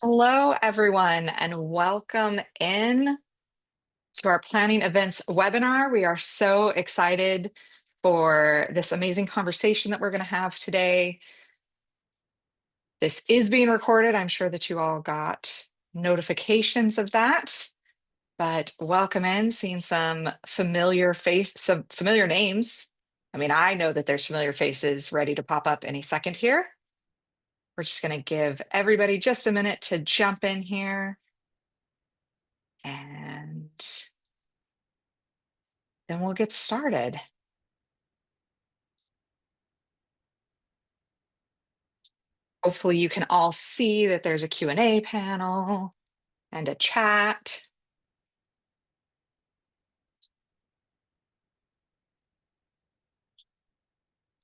Hello, everyone, and welcome in to our planning events webinar. We are so excited for this amazing conversation that we're going to have today. This is being recorded. I'm sure that you all got notifications of that, but welcome in, seeing some familiar names. I mean, I know that there's familiar faces ready to pop up any second here. We're just going to give everybody just a minute to jump in here. And then we'll get started. Hopefully you can all see that there's a Q&A panel and a chat.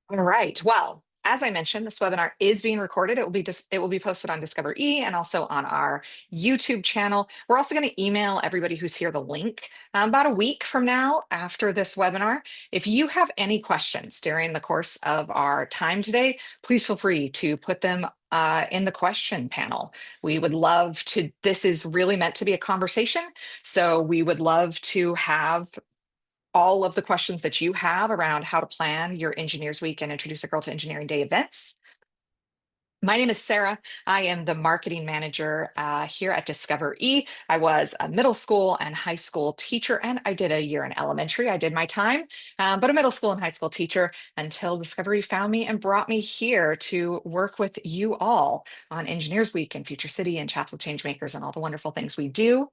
All right. Well, as I mentioned, this webinar is being recorded. It will be posted on DiscoverE and also on our YouTube channel. We're also going to email everybody who's here the link about a week from now after this webinar. If you have any questions during the course of our time today, please feel free to put them in the question panel. We would love to, this is really meant to be a conversation. So we would love to have all of the questions that you have around how to plan your Engineers Week and Introduce a Girl to Engineering Day events. My name is Sara. I am the marketing manager here at DiscoverE. I was a middle school and high school teacher, and I did a year in elementary. I did my time, but a middle school and high school teacher until DiscoverE found me and brought me here to work with you all on Engineers Week and Future City and Chats with Changemakers and all the wonderful things we do.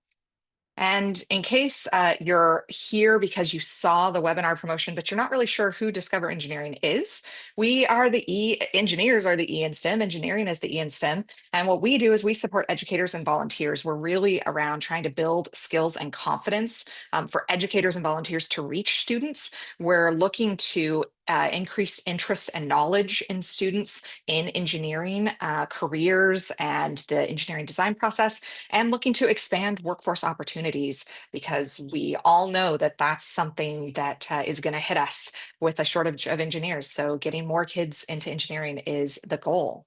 And in case you're here because you saw the webinar promotion, but you're not really sure who Discover Engineering is, we are the engineers are the E in STEM, engineering is the E in STEM. And what we do is we support educators and volunteers. We're really around trying to build skills and confidence for educators and volunteers to reach students. We're looking to increase interest and knowledge in students in engineering careers and the engineering design process, and looking to expand workforce opportunities, because we all know that that's something that is going to hit us with a shortage of engineers. So getting more kids into engineering is the goal.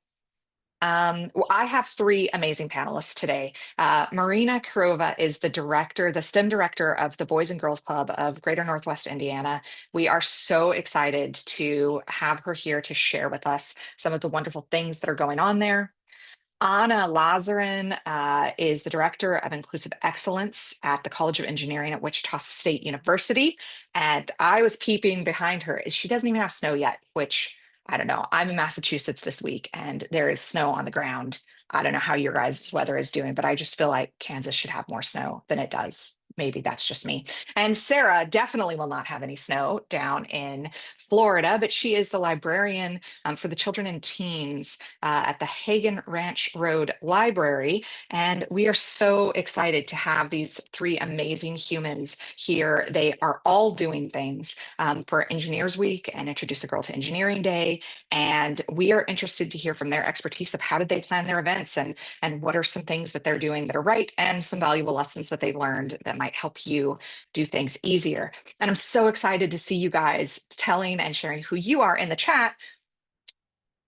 Well, I have three amazing panelists today. Marina Kirova is the director, the STEM director of the Boys and Girls Club of Greater Northwest Indiana. We are so excited to have her here to share with us some of the wonderful things that are going on there. Anna Lazarín is the Director of Inclusive Excellence at the College of Engineering at Wichita State University. And I was peeping behind her. She doesn't even have snow yet, which I don't know. I'm in Massachusetts this week and there is snow on the ground. I don't know how your guys' weather is doing, but I just feel like Kansas should have more snow than it does. Maybe that's just me. And Sara definitely will not have any snow down in Florida, but she is the librarian for the children and teens at the Hagen Ranch Road Library. And we are so excited to have these three amazing humans here. They are all doing things for Engineers Week and Introduce a Girl to Engineering Day. And we are interested to hear from their expertise of how did they plan their events, and what are some things that they're doing that are right, and some valuable lessons that they've learned that might help you do things easier. And I'm so excited to see you guys telling and sharing who you are in the chat.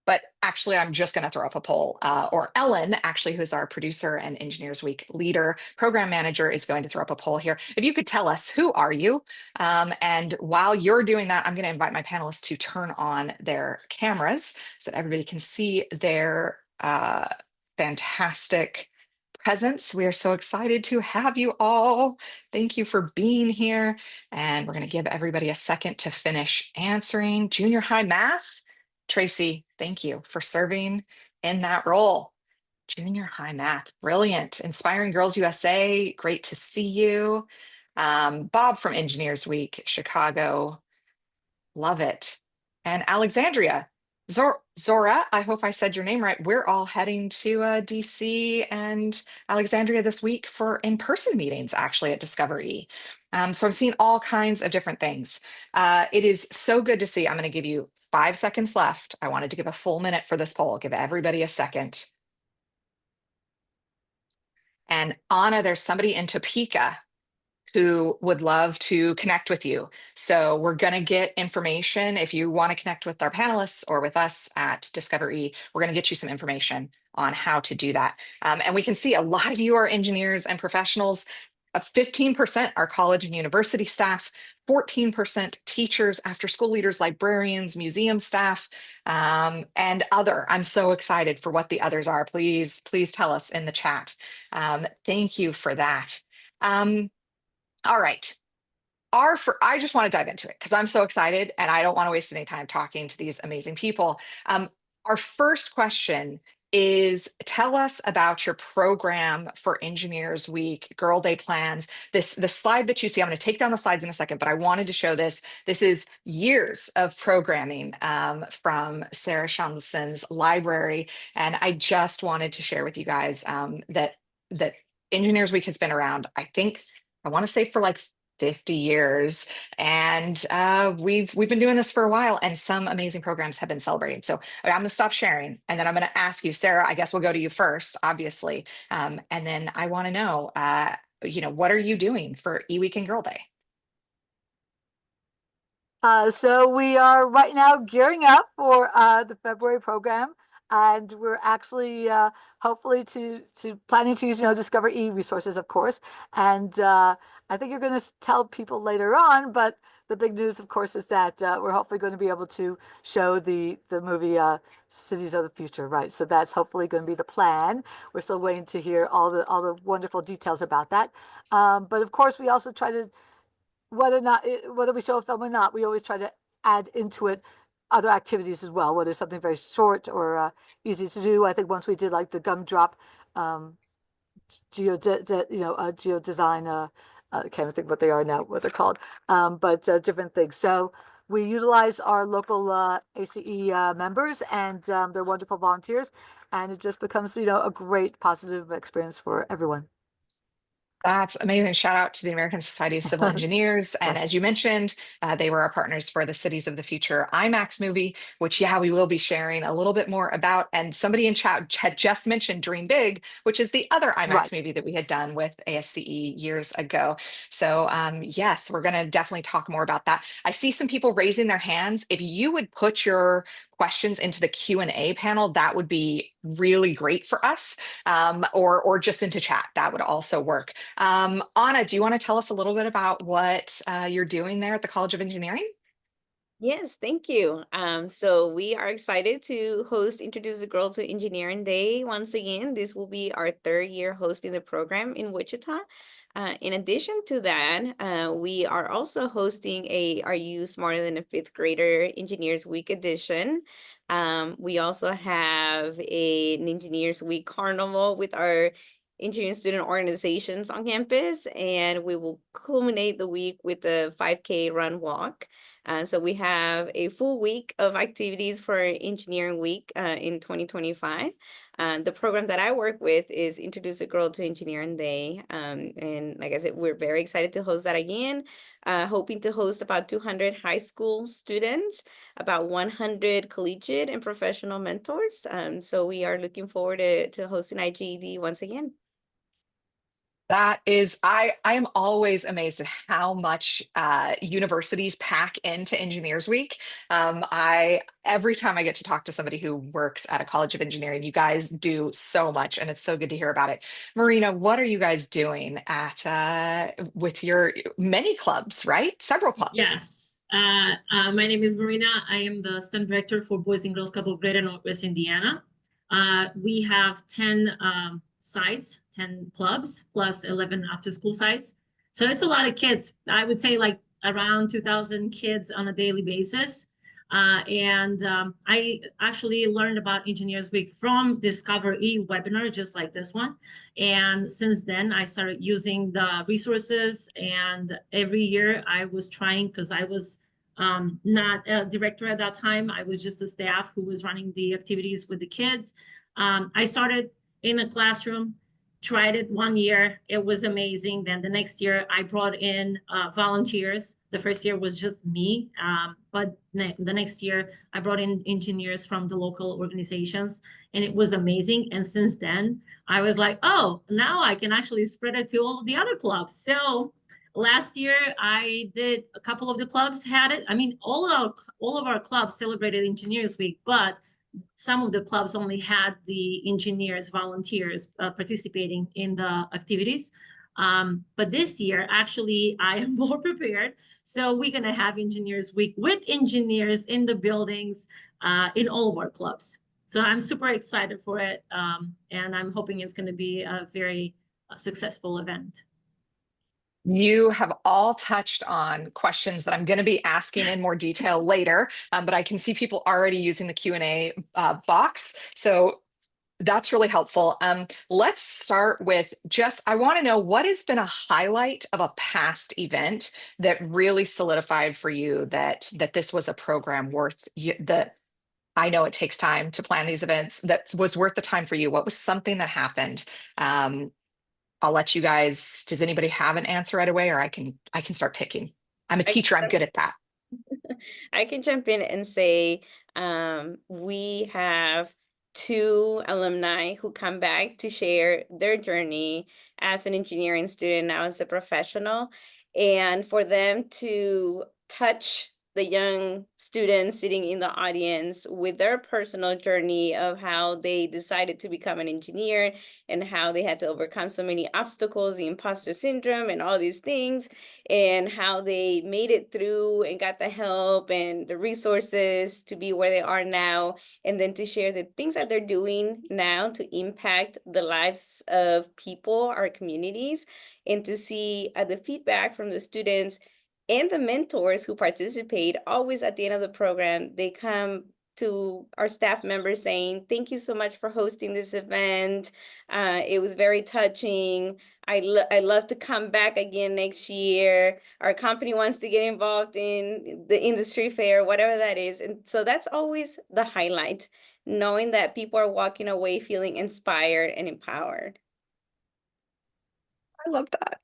But actually, I'm just going to throw up a poll, or Ellen, actually, who's our producer and Engineers Week leader, program manager, is going to throw up a poll here. If you could tell us, who are you? And while you're doing that, I'm going to invite my panelists to turn on their cameras so that everybody can see their fantastic presence. We are so excited to have you all. Thank you for being here. And we're going to give everybody a second to finish answering. Junior high math. Tracy, thank you for serving in that role. Junior high math, brilliant. Inspiring Girls USA, great to see you. Bob from Engineers Week, Chicago, love it. And Alexandria, Zora, I hope I said your name right. We're all heading to DC and Alexandria this week for in-person meetings, actually, at DiscoverE. So I've seen all kinds of different things. It is so good to see. I'm going to give you 5 seconds left. I wanted to give a full minute for this poll. Give everybody a second. And Anna, there's somebody in Topeka who would love to connect with you. So we're going to get information. If you want to connect with our panelists or with us at DiscoverE, we're going to get you some information on how to do that. And we can see a lot of you are engineers and professionals. 15% are college and university staff, 14% teachers, after school leaders, librarians, museum staff, and other. I'm so excited for what the others are. Please, please tell us in the chat. Thank you for that. All right. I just want to dive into it because I'm so excited and I don't want to waste any time talking to these amazing people. Our first question is, tell us about your program for Engineers Week, Girl Day plans. The slide that you see, I'm going to take down the slides in a second, but I wanted to show this. This is years of programming from Sara Schandelson's library. And I just wanted to share with you guys that Engineers Week has been around, I want to say for like 50 years. And we've been doing this for a while, and some amazing programs have been celebrated. So I'm going to stop sharing, and then I'm going to ask you, Sara, I guess we'll go to you first, obviously. And then I want to know, what are you doing for E-Week and Girl Day? So we are right now gearing up for the February program, and we're actually hopefully to planning to use DiscoverE resources, of course. And I think you're going to tell people later on, but the big news, of course, is that we're hopefully going to be able to show the movie Cities of the Future, right? So that's hopefully going to be the plan. We're still waiting to hear all the wonderful details about that. But of course, we also try to, whether we show a film or not, we always try to add into it other activities as well, whether it's something very short or easy to do. I think once we did like the gumdrop geo design. I can't think what they are now, what they're called, but different things. So we utilize our local ACE members, and they're wonderful volunteers, and it just becomes a great positive experience for everyone. That's amazing. Shout out to the American Society of Civil Engineers. And as you mentioned, they were our partners for the Cities of the Future IMAX movie, which, yeah, we will be sharing a little bit more about. And somebody in chat had just mentioned Dream Big, which is the other IMAX movie that we had done with ASCE years ago. So yes, we're going to definitely talk more about that. I see some people raising their hands. If you would put your questions into the Q&A panel, that would be really great for us, or just into chat. That would also work. Anna, do you want to tell us a little bit about what you're doing there at the College of Engineering? Yes, thank you. So we are excited to host Introduce a Girl to Engineering Day once again. This will be our third year hosting the program in Wichita. In addition to that, we are also hosting Are You Smarter Than a Fifth Grader Engineers Week edition. We also have an Engineers Week Carnival with our engineering student organizations on campus, and we will culminate the week with the 5K run walk. So we have a full week of activities for Engineering Week in 2025. The program that I work with is Introduce a Girl to Engineering Day. And like I said, we're very excited to host that again, hoping to host about 200 high school students, about 100 collegiate and professional mentors. So we are looking forward to hosting IGED once again. That is, I am always amazed at how much universities pack into Engineers Week. Every time I get to talk to somebody who works at a College of Engineering, you guys do so much, and it's so good to hear about it. Marina, what are you guys doing with your many clubs, right? Several clubs. Yes. My name is Marina. I am the STEM director for Boys and Girls Club of Greater Northwest Indiana. We have 10 sites, 10 clubs, plus 11 after-school sites. So it's a lot of kids. I would say like around 2,000 kids on a daily basis. I actually learned about Engineers Week from DiscoverE webinar, just like this one. And since then, I started using the resources. And every year I was trying, because I was not a director at that time. I was just a staff who was running the activities with the kids. I started in a classroom, tried it 1 year. It was amazing. Then the next year I brought in volunteers. The first year was just me. But the next year I brought in engineers from the local organizations, and it was amazing. And since then I was like, oh, now I can actually spread it to all of the other clubs. So last year I did a couple of the clubs had it. I mean, all of our clubs celebrated Engineers Week, but some of the clubs only had the engineers, volunteers participating in the activities. But this year, actually, I am more prepared. So we're going to have Engineers Week with engineers in the buildings in all of our clubs. So I'm super excited for it. And I'm hoping it's going to be a very successful event. You have all touched on questions that I'm going to be asking in more detail later, but I can see people already using the Q&A box. So that's really helpful. Let's start with I want to know what has been a highlight of a past event that really solidified for you that this was a program worth that I know it takes time to plan these events that was worth the time for you. What was something that happened? I'll let you guys, does anybody have an answer right away, or I can start picking. I'm a teacher, I'm good at that. I can jump in and say we have 2 alumni who come back to share their journey as an engineering student, now as a professional, and for them to touch the young students sitting in the audience with their personal journey of how they decided to become an engineer and how they had to overcome so many obstacles, the imposter syndrome and all these things, and how they made it through and got the help and the resources to be where they are now, and then to share the things that they're doing now to impact the lives of people, our communities, and to see the feedback from the students and the mentors who participate. Always at the end of the program, they come to our staff members saying, thank you so much for hosting this event. It was very touching. I love to come back again next year. Our company wants to get involved in the industry fair, whatever that is. And so that's always the highlight, knowing that people are walking away feeling inspired and empowered. I love that.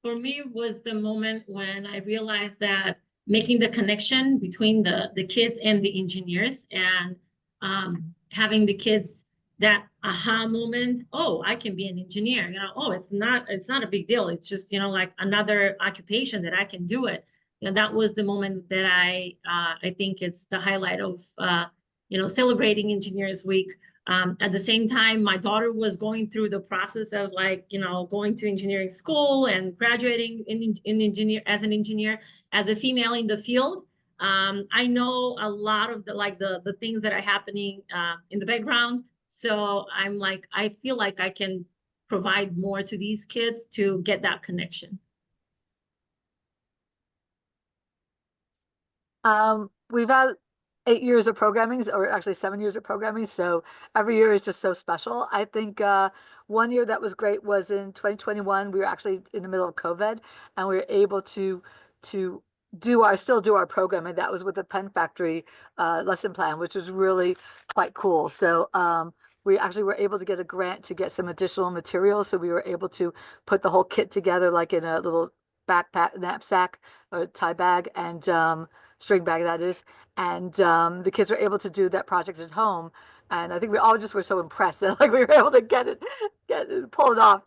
For me was the moment when I realized that making the connection between the kids and the engineers, and having the kids that aha moment, oh, I can be an engineer, oh, it's not a big deal. It's just, like another occupation that I can do it. That was the moment that I think it's the highlight of, celebrating Engineers Week. At the same time, my daughter was going through the process of going to engineering school and graduating as an engineer, as a female in the field. I know a lot of the things that are happening in the background. So I feel like I can provide more to these kids to get that connection. We've had 8 years of programming, or actually 7 years of programming. So every year is just so special. I think one year that was great was in 2021. We were actually in the middle of COVID, and we were able to still do our program, and that was with the Pen Factory lesson plan, which was really quite cool. So we actually were able to get a grant to get some additional materials. So we were able to put the whole kit together, like in a little backpack, knapsack, or tie bag, and string bag, that is. And the kids were able to do that project at home. And I think we all just were so impressed that we were able to get it, pull it off,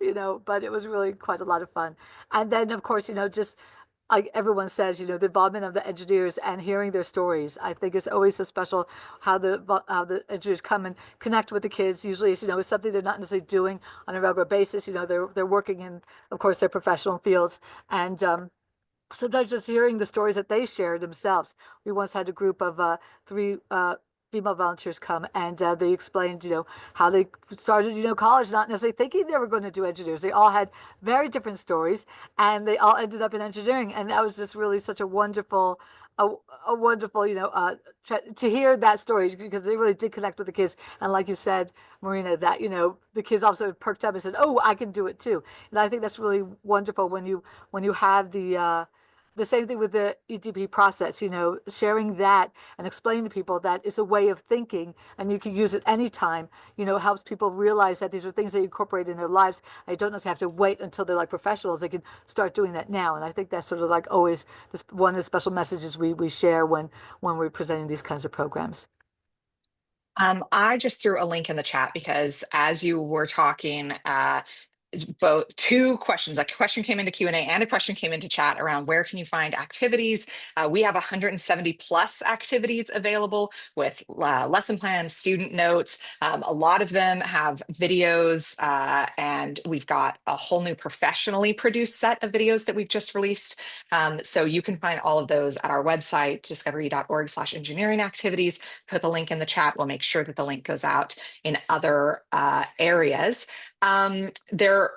but it was really quite a lot of fun. And then, of course, just like everyone says, the involvement of the engineers and hearing their stories. I think it's always so special how the engineers come and connect with the kids. Usually, it's something they're not necessarily doing on a regular basis. They're working in, of course, their professional fields, and sometimes just hearing the stories that they share themselves. We once had a group of 3 female volunteers come, and they explained, how they started, college, not necessarily thinking they were going to do engineers. They all had very different stories, and they all ended up in engineering. And that was just really such a wonderful, to hear that story, because they really did connect with the kids. And like you said, Marina, that, the kids also perked up and said, oh, I can do it too. And I think that's really wonderful when you have the same thing with the EDP process, sharing that and explaining to people that it's a way of thinking and you can use it anytime, helps people realize that these are things they incorporate in their lives. They don't necessarily have to wait until they're professionals. They can start doing that now. And I think that's sort of always one of the special messages we share when we're presenting these kinds of programs. I just threw a link in the chat because as you were talking, both two questions. A question came into Q&A and a question came into chat around where can you find activities. We have 170 plus activities available with lesson plans, student notes. A lot of them have videos, and we've got a whole new professionally produced set of videos that we've just released. So you can find all of those at our website, discoverE.org/engineering activities. Put the link in the chat. We'll make sure that the link goes out in other areas. There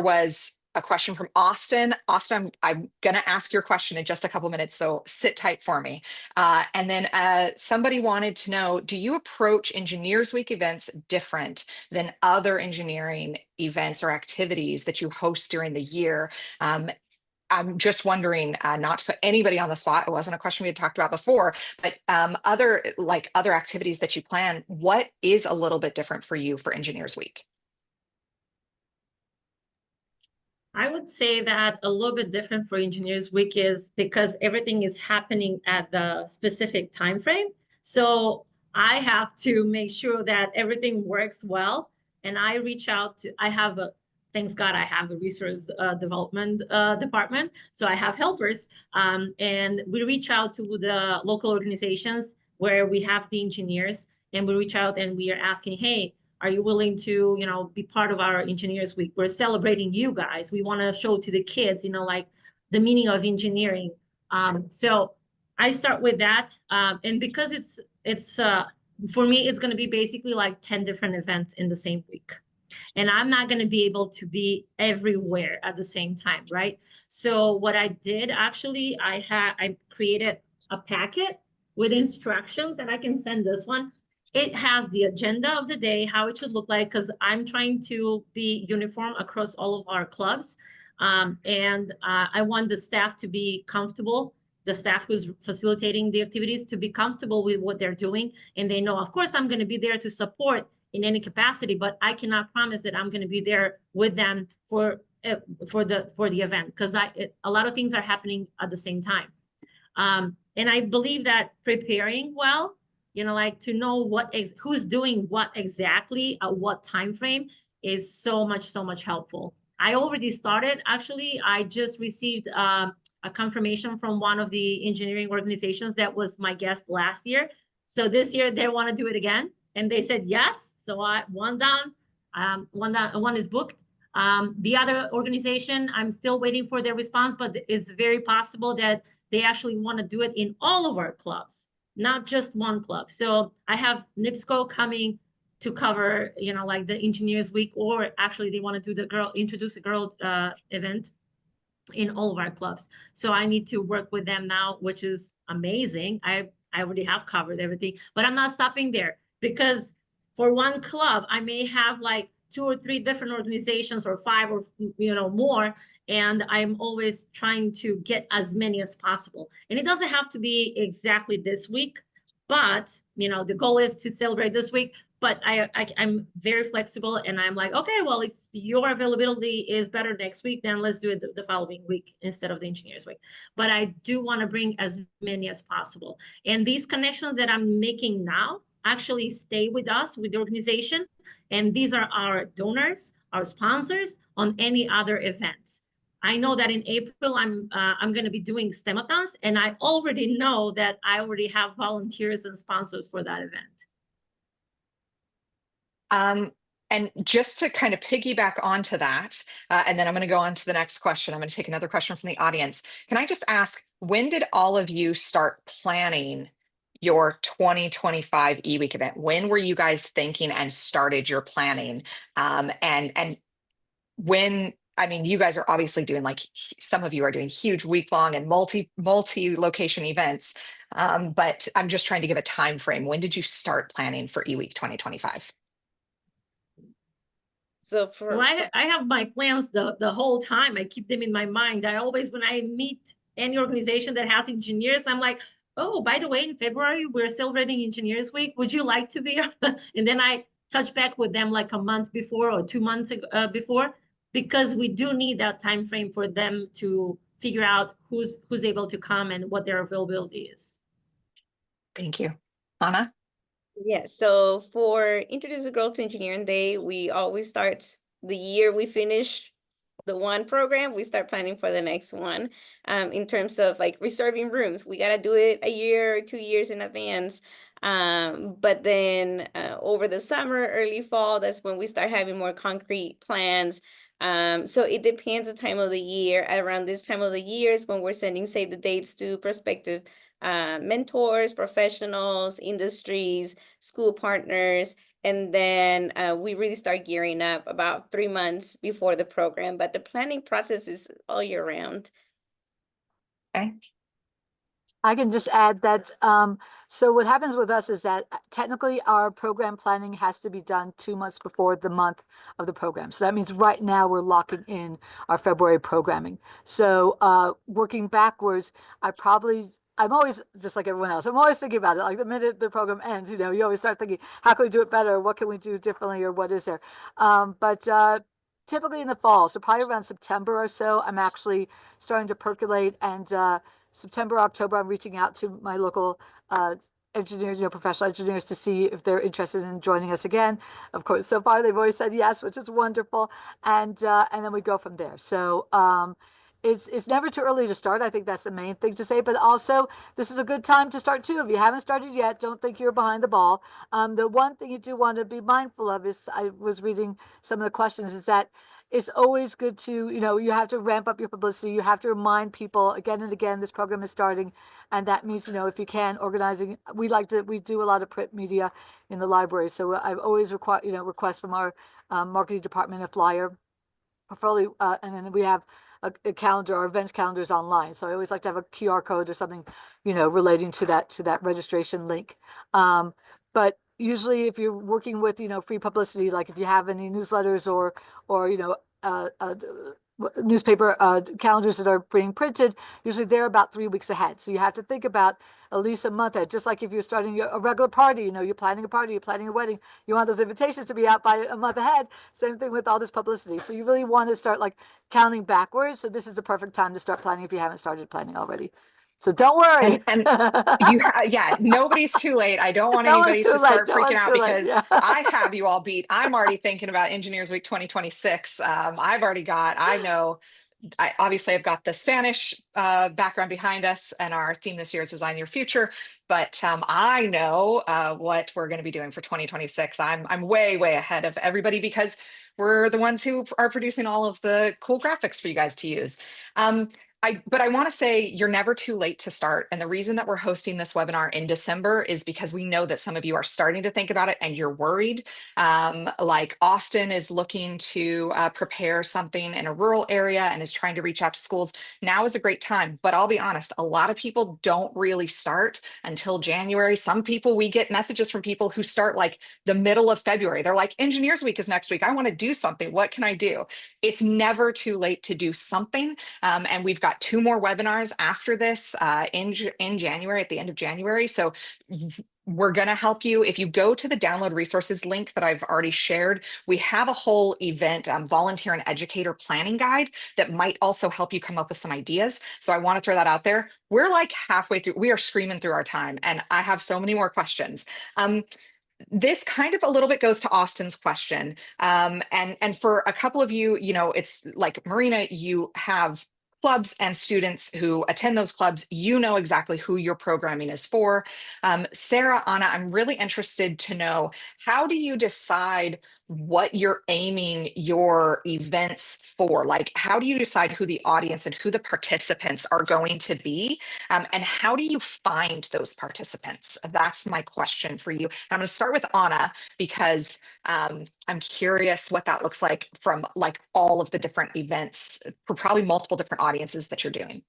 was a question from Austin. Austin, I'm going to ask your question in just a couple minutes, so sit tight for me. And then somebody wanted to know, do you approach Engineers Week events different than other engineering events or activities that you host during the year? I'm just wondering, not to put anybody on the spot, it wasn't a question we had talked about before, but other activities that you plan, what is a little bit different for you for Engineers Week? I would say that a little bit different for Engineers Week is because everything is happening at the specific time frame. So I have to make sure that everything works well. And I reach out to, thanks God, I have a resource development department. So I have helpers, and we reach out to the local organizations where we have the engineers, and we reach out and we are asking, hey, are you willing to, be part of our Engineers Week? We're celebrating you guys. We want to show to the kids, like the meaning of engineering. So I start with that. And because it's for me, it's going to be basically like 10 different events in the same week. And I'm not going to be able to be everywhere at the same time, right? So what I did, actually, I created a packet with instructions, and I can send this one. It has the agenda of the day, how it should look like, because I'm trying to be uniform across all of our clubs. And I want the staff to be comfortable, the staff who's facilitating the activities to be comfortable with what they're doing. And they know, of course, I'm going to be there to support in any capacity, but I cannot promise that I'm going to be there with them for the event, because a lot of things are happening at the same time. And I believe that preparing well, like to know who's doing what exactly at what time frame is so much helpful. I already started. Actually, I just received a confirmation from one of the engineering organizations that was my guest last year. So this year they want to do it again, and they said yes. So one is booked. The other organization, I'm still waiting for their response, but it's very possible that they actually want to do it in all of our clubs, not just one club. So I have NIPSCO coming to cover, like the Engineers Week, or actually they want to do introduce a girl event in all of our clubs. So I need to work with them now, which is amazing. I already have covered everything, but I'm not stopping there, because for one club, I may have like 2 or 3 different organizations, or 5 or more, and I'm always trying to get as many as possible. And it doesn't have to be exactly this week, but the goal is to celebrate this week. But I'm very flexible, and I'm like, okay, well, if your availability is better next week, then let's do it the following week instead of the Engineers Week. But I do want to bring as many as possible. And these connections that I'm making now actually stay with us, with the organization. And these are our donors, our sponsors on any other events. I know that in April, I'm going to be doing STEM-a-thons, and I already know that I already have volunteers and sponsors for that event. And just to kind of piggyback onto that, and then I'm going to go on to the next question. I'm going to take another question from the audience. Can I just ask, when did all of you start planning your 2025 eWeek event? When were you guys thinking and started your planning? And when, I mean, you guys are obviously doing, like, some of you are doing huge week-long and multi-location events, but I'm just trying to give a time frame. When did you start planning for eWeek 2025? So I have my plans the whole time. I keep them in my mind. I always, when I meet any organization that has engineers, I'm like, oh, by the way, in February, we're celebrating Engineers Week. Would you like to be? And then I touch back with them like a month before or 2 months before, because we do need that time frame for them to figure out who's able to come and what their availability is. Thank you. Anna? Yeah, so for Introduce a Girl to Engineering Day, we always start the year we finish the one program, we start planning for the next one. In terms of like reserving rooms, we got to do it a year or 2 years in advance. But then over the summer, early fall, that's when we start having more concrete plans. So it depends the time of the year. Around this time of the year is when we're sending save the dates to prospective mentors, professionals, industries, school partners. And then we really start gearing up about 3 months before the program, but the planning process is all year round. Okay. I can just add that, so what happens with us is that technically our program planning has to be done 2 months before the month of the program. So that means right now we're locking in our February programming. So working backwards, I'm always just like everyone else. I'm always thinking about it. Like the minute the program ends, you always start thinking, how can we do it better? What can we do differently? Or what is there? But typically in the fall, so probably around September or so, I'm actually starting to percolate, and September, October, I'm reaching out to my local engineers, professional engineers, to see if they're interested in joining us again. Of course, so far they've always said yes, which is wonderful, and then we go from there. So it's never too early to start. I think that's the main thing to say. But also, this is a good time to start too. If you haven't started yet, don't think you're behind the ball. The one thing you do want to be mindful of is, I was reading some of the questions, is that it's always good to, you have to ramp up your publicity. You have to remind people again and again, this program is starting. And that means, if you can, organizing. We do a lot of print media in the library. So I've always request from our marketing department a flyer, preferably, and then we have a calendar. Our events calendar is online. So I always like to have a QR code or something, relating to that registration link. But usually if you're working with, free publicity, like if you have any newsletters or newspaper calendars that are being printed, usually they're about 3 weeks ahead. So you have to think about at least a month ahead. Just like if you're starting a regular party, you're planning a party, you're planning a wedding, you want those invitations to be out by a month ahead. Same thing with all this publicity. So you really want to start like counting backwards. So this is the perfect time to start planning if you haven't started planning already. So don't worry. And yeah, nobody's too late. I don't want No one's anybody too to late. start No freaking one's out too late. because Yeah. I have you all beat. I'm already thinking about Engineers Week 2026. Obviously I've got the Spanish background behind us, and our theme this year is Design Your Future. But I know what we're going to be doing for 2026. I'm way, way ahead of everybody because we're the ones who are producing all of the cool graphics for you guys to use. But I want to say you're never too late to start. And the reason that we're hosting this webinar in December is because we know that some of you are starting to think about it and you're worried. Like Austin is looking to prepare something in a rural area and is trying to reach out to schools. Now is a great time. But I'll be honest, a lot of people don't really start until January. Some people, we get messages from people who start like the middle of February. They're like, Engineers Week is next week. I want to do something. What can I do? It's never too late to do something. And we've got 2 more webinars after this in January, at the end of January. So we're going to help you. If you go to the download resources link that I've already shared, we have a whole event volunteer and educator planning guide that might also help you come up with some ideas. So I want to throw that out there. We're like halfway through. We are screaming through our time, and I have so many more questions. This kind of a little bit goes to Austin's question. And for a couple of you, it's like Marina, you have clubs and students who attend those clubs. You know exactly who your programming is for. Sara, Anna, I'm really interested to know, how do you decide what you're aiming your events for? Like, how do you decide who the audience and who the participants are going to be? And how do you find those participants? That's my question for you. I'm going to start with Anna because I'm curious what that looks like from like all of the different events for probably multiple different audiences that you're doing.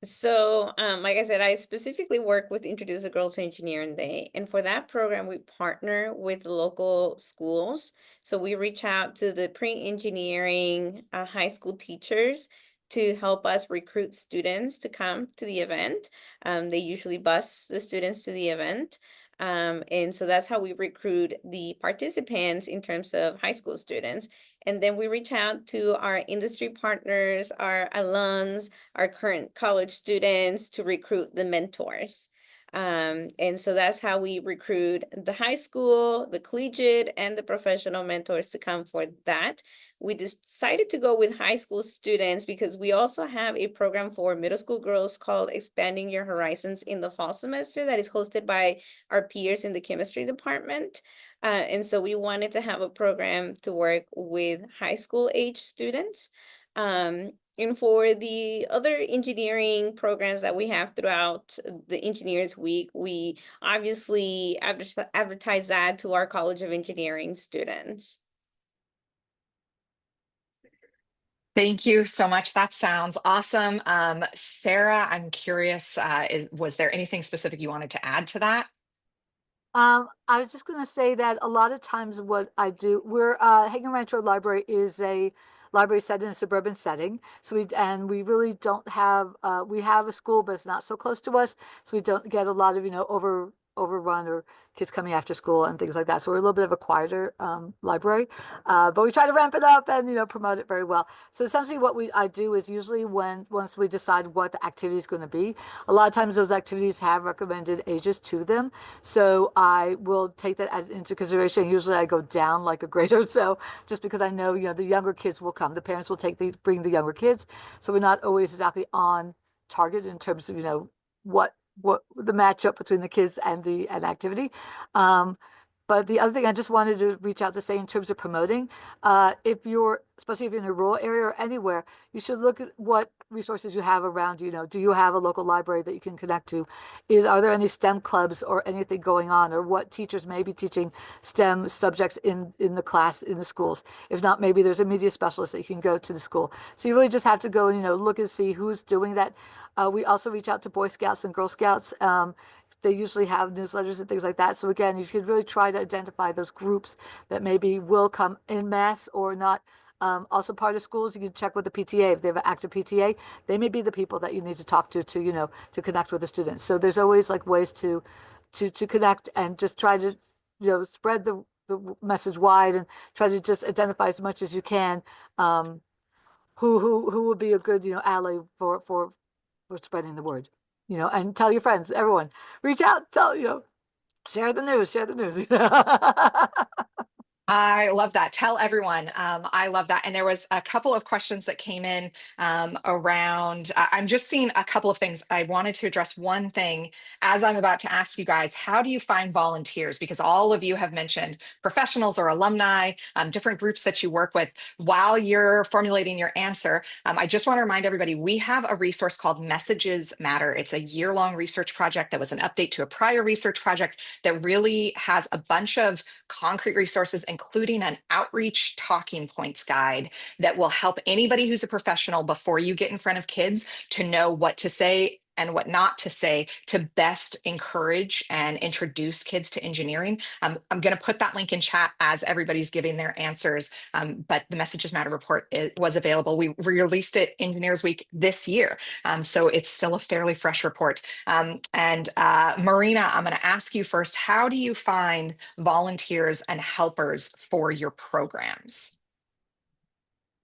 So, like I said, I specifically work with Introduce a Girl to Engineering Day. And for that program, we partner with local schools. So we reach out to the pre-engineering high school teachers to help us recruit students to come to the event. They usually bus the students to the event. And so that's how we recruit the participants in terms of high school students. And then we reach out to our industry partners, our alums, our current college students to recruit the mentors. And so that's how we recruit the high school, the collegiate, and the professional mentors to come for that. We decided to go with high school students because we also have a program for middle school girls called Expanding Your Horizons in the fall semester that is hosted by our peers in the chemistry department. And so we wanted to have a program to work with high school age students. And for the other engineering programs that we have throughout the Engineers Week, we obviously advertise that to our College of Engineering students. Thank you so much. That sounds awesome. Sarah, I'm curious, was there anything specific you wanted to add to that? I was just going to say that a lot of times what I do, Hagen Ranch Road Library is a library set in a suburban setting. So we really don't have, we have a school, but it's not so close to us. So we don't get a lot of, overrun or kids coming after school and things like that. So we're a little bit of a quieter library, but we try to ramp it up and, promote it very well. So essentially what I do is usually once we decide what the activity is going to be, a lot of times those activities have recommended ages to them. So I will take that into consideration. Usually I go down like a grade or so, just because I know, the younger kids will come. The parents will bring the younger kids. So we're not always exactly on target in terms of, what the matchup between the kids and an activity. But the other thing I just wanted to reach out to say in terms of promoting, especially if you're in a rural area or anywhere, you should look at what resources you have around you. Do you have a local library that you can connect to? Are there any STEM clubs or anything going on, or what teachers may be teaching STEM subjects in the class in the schools? If not, maybe there's a media specialist that you can go to the school. So you really just have to go and look and see who's doing that. We also reach out to Boy Scouts and Girl Scouts. They usually have newsletters and things like that. So again, you should really try to identify those groups that maybe will come in mass or not. Also part of schools, you can check with the PTA. If they have an active PTA, they may be the people that you need to talk to connect with the students. So there's always like ways to connect and just try to, spread the message wide and try to just identify as much as you can, who would be a good, ally for spreading the word. And tell your friends, everyone, reach out, share the news. I love that. Tell everyone. I love that. And there was a couple of questions that came in around, I'm just seeing a couple of things. I wanted to address one thing as I'm about to ask you guys, how do you find volunteers? Because all of you have mentioned professionals or alumni, different groups that you work with. While you're formulating your answer, I just want to remind everybody, we have a resource called Messages Matter. It's a year-long research project that was an update to a prior research project that really has a bunch of concrete resources, including an outreach talking points guide that will help anybody who's a professional before you get in front of kids to know what to say and what not to say to best encourage and introduce kids to engineering. I'm going to put that link in chat as everybody's giving their answers, but the Messages Matter report was available. We released it Engineers Week this year, so it's still a fairly fresh report. And Marina, I'm going to ask you first, how do you find volunteers and helpers for your programs?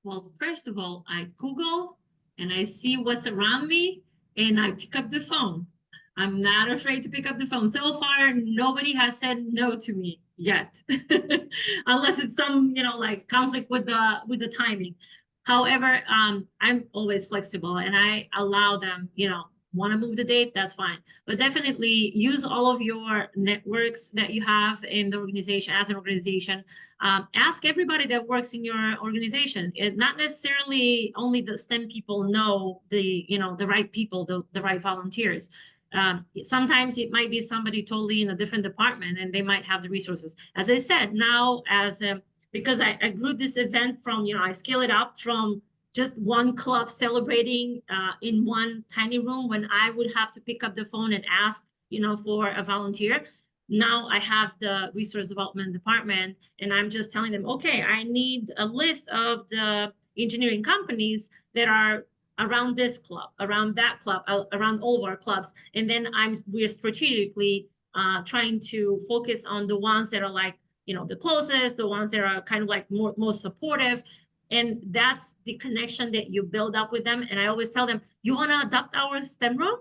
Well, first of all, I Google and I see what's around me and I pick up the phone. I'm not afraid to pick up the phone. So far, nobody has said no to me yet, unless it's some, like conflict with the timing. However, I'm always flexible and I allow them, want to move the date, that's fine. But definitely use all of your networks that you have in the organization, as an organization. Ask everybody that works in your organization. Not necessarily only the STEM people know the right people, the right volunteers. Sometimes it might be somebody totally in a different department and they might have the resources. As I said, now because I grew this event from, I scale it up from just one club celebrating in one tiny room when I would have to pick up the phone and ask, for a volunteer. Now I have the resource development department and I'm just telling them, okay, I need a list of the engineering companies that are around this club, around that club, around all of our clubs. And then we're strategically trying to focus on the ones that are like, the closest, the ones that are kind of like most supportive. And that's the connection that you build up with them. And I always tell them, you want to adopt our STEM room?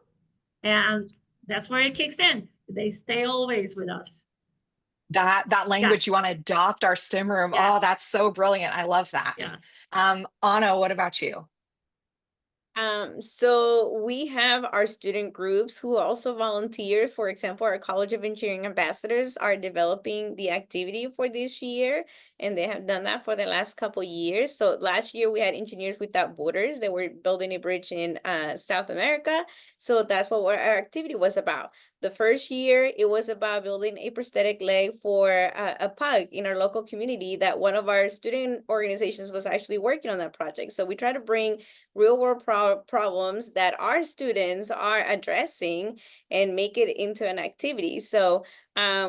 And that's where it kicks in. They stay always with us. That language you want to adopt our STEM room. Yes. Oh, that's so brilliant. I love that. Yes. Anna, what about you? So we have our student groups who also volunteer. For example, our College of Engineering ambassadors are developing the activity for this year, and they have done that for the last couple years. So last year we had Engineers Without Borders. They were building a bridge in South America. So that's what our activity was about. The first year, it was about building a prosthetic leg for a pug in our local community that one of our student organizations was actually working on that project. So we try to bring real world problems that our students are addressing and make it into an activity. So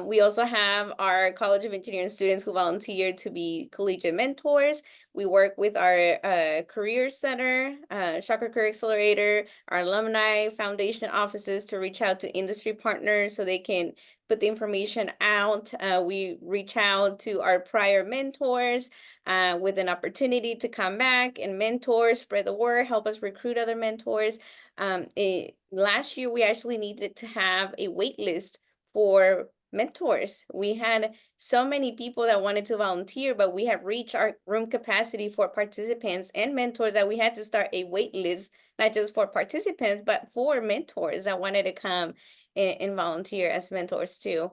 we also have our College of Engineering students who volunteer to be collegiate mentors. We work with our Career Center, Chakra Career Accelerator, our Alumni Foundation offices to reach out to industry partners so they can put the information out. We reach out to our prior mentors with an opportunity to come back and mentor, spread the word, help us recruit other mentors. Last year, we actually needed to have a wait list for mentors. We had so many people that wanted to volunteer, but we had reached our room capacity for participants and mentors that we had to start a wait list, not just for participants, but for mentors that wanted to come and volunteer as mentors too.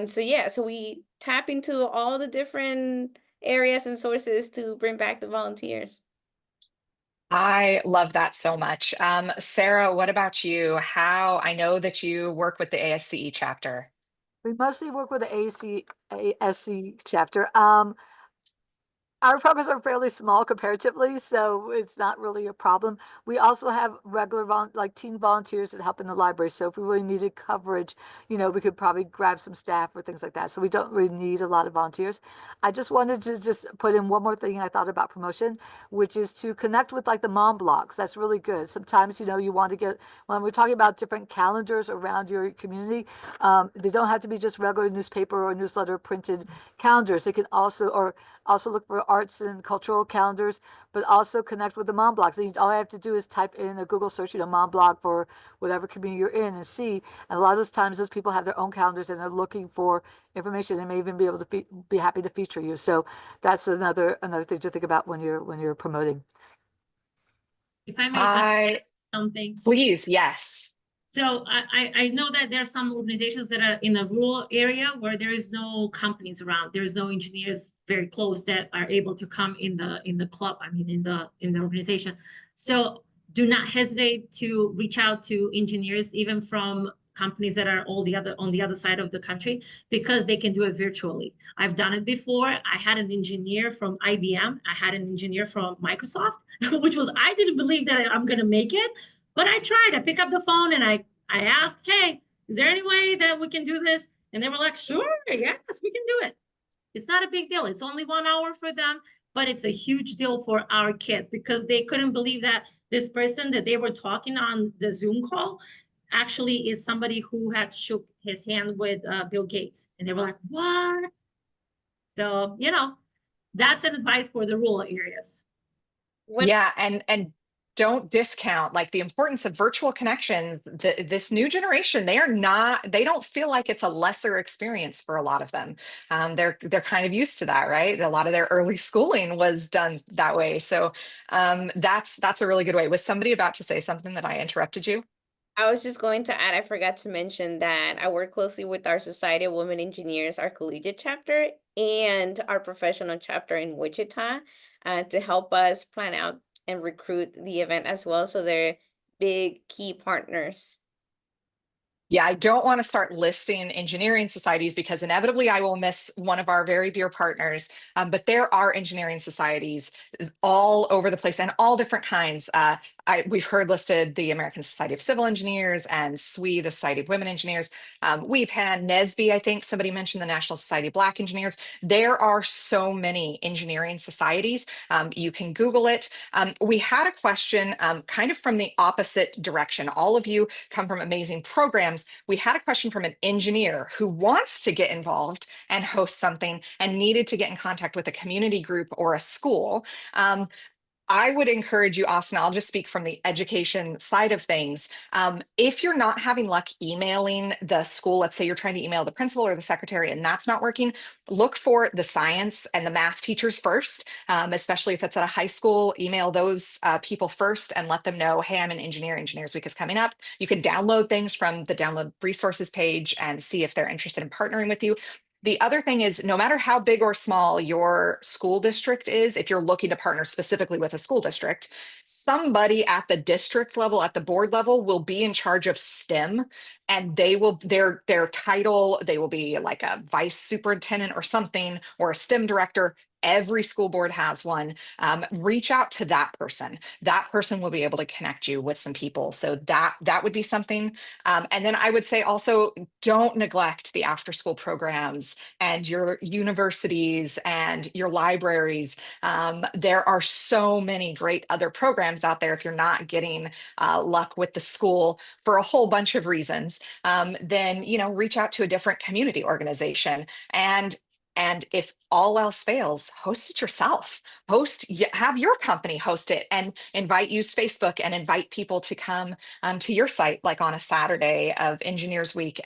So we tap into all the different areas and sources to bring back the volunteers. I love that so much. Sarah, what about you? I know that you work with the ASCE chapter. We mostly work with the ASC chapter. Our programs are fairly small comparatively, so it's not really a problem. We also have regular teen volunteers that help in the library. So if we really needed coverage, we could probably grab some staff or things like that. So we don't really need a lot of volunteers. I just wanted to just put in one more thing I thought about promotion, which is to connect with the mom blogs. That's really good. Sometimes, you want to get, when we're talking about different calendars around your community, they don't have to be just regular newspaper or newsletter printed calendars. They can also look for arts and cultural calendars, but also connect with the mom blogs. So all I have to do is type in a Google search, mom blog for whatever community you're in and see. And a lot of those times, those people have their own calendars and they're looking for information. They may even be able to be happy to feature you. So that's another thing to think about when you're promoting. If I may just add something. Please, yes. So I know that there are some organizations that are in a rural area where there is no companies around. There is no engineers very close that are able to come in the club. I mean, in the organization. So do not hesitate to reach out to engineers, even from companies that are on the other side of the country, because they can do it virtually. I've done it before. I had an engineer from IBM. I had an engineer from Microsoft, which was, I didn't believe that I'm going to make it. But I tried. I pick up the phone and I asked, hey, is there any way that we can do this? And they were like, sure, yes, we can do it. It's not a big deal. It's only 1 hour for them, but it's a huge deal for our kids because they couldn't believe that this person that they were talking on the Zoom call actually is somebody who had shook his hand with Bill Gates. And they were like, what? So, that's an advice for the rural areas. Yeah, and don't discount the importance of virtual connection. This new generation, they don't feel like it's a lesser experience for a lot of them. They're kind of used to that, right? A lot of their early schooling was done that way. So that's a really good way. Was somebody about to say something that I interrupted you? I was just going to add, I forgot to mention that I work closely with our Society of Women Engineers, our collegiate chapter, and our professional chapter in Wichita to help us plan out and recruit the event as well. So they're big key partners. Yeah, I don't want to start listing engineering societies because inevitably I will miss one of our very dear partners. But there are engineering societies all over the place and all different kinds. We've heard listed the American Society of Civil Engineers and SWE, the Society of Women Engineers. WEPAN, NSBE, I think somebody mentioned the National Society of Black Engineers. There are so many engineering societies. You can Google it. We had a question kind of from the opposite direction. All of you come from amazing programs. We had a question from an engineer who wants to get involved and host something and needed to get in contact with a community group or a school. I would encourage you, Austin, I'll just speak from the education side of things. If you're not having luck emailing the school, let's say you're trying to email the principal or the secretary and that's not working, look for the science and the math teachers first, especially if it's at a high school. Email those people first and let them know, hey, I'm an engineer. Engineers Week is coming up. You can download things from the download resources page and see if they're interested in partnering with you. The other thing is, no matter how big or small your school district is, if you're looking to partner specifically with a school district, somebody at the district level, at the board level, will be in charge of STEM, and they will their title, they will be like a vice superintendent or something, or a STEM director. Every school board has one. Reach out to that person. That person will be able to connect you with some people. So that would be something. And then I would say also, don't neglect the after school programs and your universities and your libraries. There are so many great other programs out there. If you're not getting luck with the school for a whole bunch of reasons, then reach out to a different community organization. And if all else fails, host it yourself. Have your company host it and use Facebook and invite people to come to your site, like on a Saturday of Engineers Week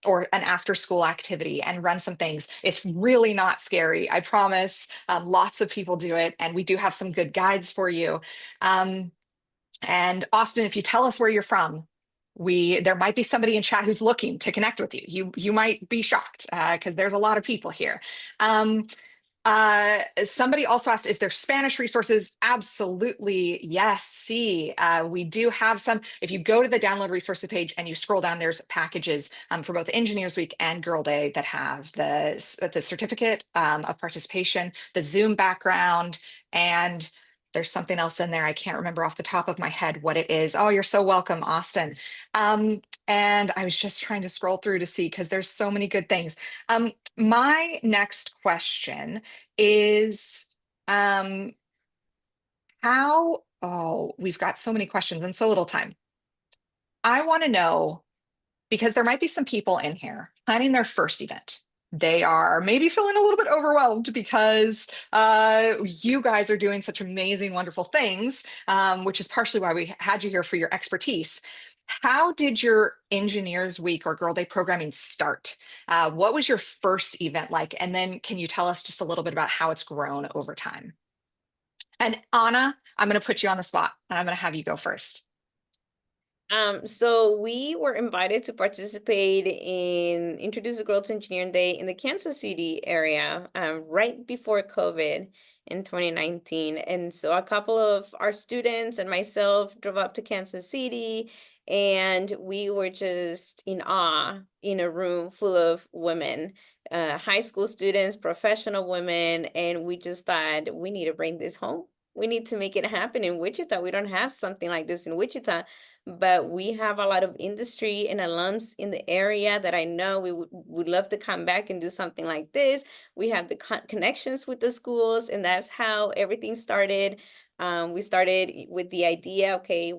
or an after school activity, and run some things. It's really not scary, I promise. Lots of people do it, and we do have some good guides for you. And Austin, if you tell us where you're from, there might be somebody in chat who's looking to connect with you. You might be shocked because there's a lot of people here. Somebody also asked, is there Spanish resources? Absolutely, yes. See, we do have some. If you go to the download resources page and you scroll down, there's packages for both Engineers Week and Girl Day that have the certificate of participation, the Zoom background, and there's something else in there. I can't remember off the top of my head what it is. Oh, you're so welcome, Austin. And I was just trying to scroll through to see, because there's so many good things. My next question is, we've got so many questions and so little time. I want to know, because there might be some people in here planning their first event. They are maybe feeling a little bit overwhelmed because you guys are doing such amazing, wonderful things, which is partially why we had you here, for your expertise. How did your Engineers Week or Girl Day programming start? What was your first event like? And then can you tell us just a little bit about how it's grown over time? And Anna, I'm going to put you on the spot and I'm going to have you go first. So we were invited to participate in Introduce a Girl to Engineering Day in the Kansas City area, right before COVID in 2019. And so a couple of our students and myself drove up to Kansas City, and we were just in awe in a room full of women, high school students, professional women, and we just thought, we need to bring this home. We need to make it happen in Wichita. We don't have something like this in Wichita, but we have a lot of industry and alums in the area that I know we would love to come back and do something like this. We have the connections with the schools, and that's how everything started. We started with the idea, okay,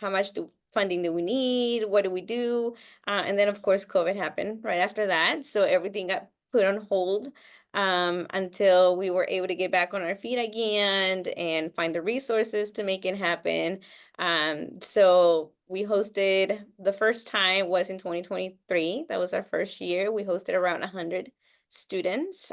how much funding do we need? What do we do? And then of course, COVID happened right after that. So everything got put on hold until we were able to get back on our feet again and find the resources to make it happen. So we hosted, the first time was in 2023. That was our first year. We hosted around 100 students.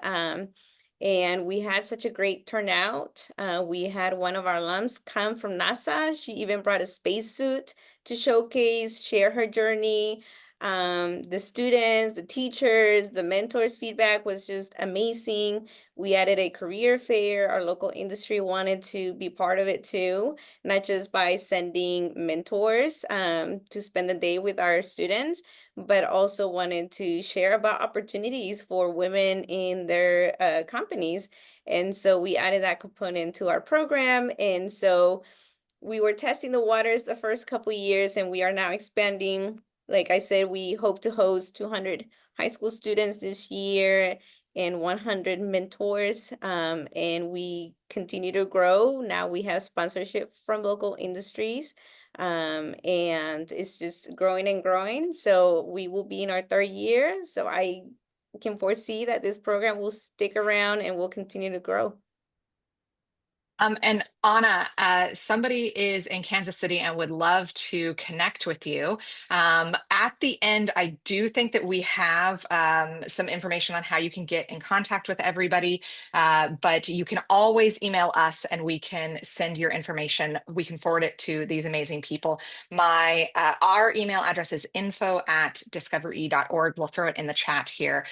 And we had such a great turnout. We had one of our alums come from NASA. She even brought a spacesuit to showcase, share her journey. The students, the teachers, the mentors' feedback was just amazing. We added a career fair. Our local industry wanted to be part of it too, not just by sending mentors to spend the day with our students, but also wanted to share about opportunities for women in their companies. And so we added that component to our program. And so we were testing the waters the first couple of years, and we are now expanding. Like I said, we hope to host 200 high school students this year and 100 mentors, and we continue to grow. Now we have sponsorship from local industries, and it's just growing and growing. So we will be in our third year. So I can foresee that this program will stick around and will continue to grow. And Anna, somebody is in Kansas City and would love to connect with you. At the end, I do think that we have some information on how you can get in contact with everybody, but you can always email us and we can send your information. We can forward it to these amazing people. Our email address is info@discovere.org. We'll throw it in the chat here.